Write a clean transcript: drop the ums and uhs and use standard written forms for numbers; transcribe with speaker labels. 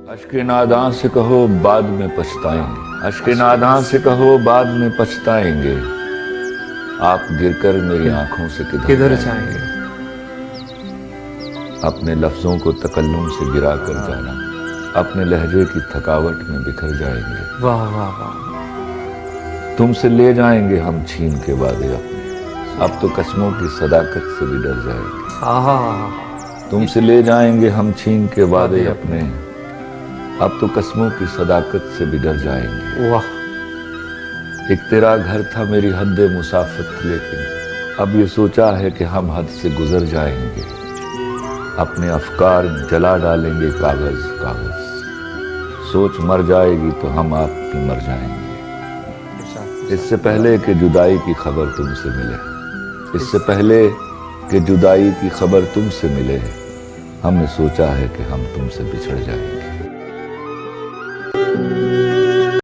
Speaker 1: اشک ناداں سے کہو بعد میں پچھتائیں، اشک ناداں سے کہو بعد میں پچھتائیں گے، آپ گر کر میری آنکھوں سے کدھر جائیں گے؟ اپنے لفظوں کو تکلم سے گرا کر جانا، اپنے لہجے کی تھکاوٹ میں بکھر جائیں گے۔
Speaker 2: واہ واہ واہ،
Speaker 1: تم سے لے جائیں گے ہم چھین کے وعدے اپنے، اب تو قسموں کی صداقت سے بھی ڈر جائیں گے۔
Speaker 2: آہا،
Speaker 1: تم سے لے جائیں گے ہم چھین کے وعدے اپنے، اب تو قسموں کی صداقت سے بھی ڈر جائیں گے۔
Speaker 2: واہ،
Speaker 1: ایک تیرا گھر تھا میری حد مسافت، لیکن اب یہ سوچا ہے کہ ہم حد سے گزر جائیں گے۔ اپنے افکار جلا ڈالیں گے کاغذ کاغذ، سوچ مر جائے گی تو ہم آپ بھی مر جائیں گے۔ اس سے پہلے کہ جدائی کی خبر تم سے ملے، اس سے پہلے کہ جدائی کی خبر تم سے ملے، ہم نے سوچا ہے کہ ہم تم سے بچھڑ جائیں گے۔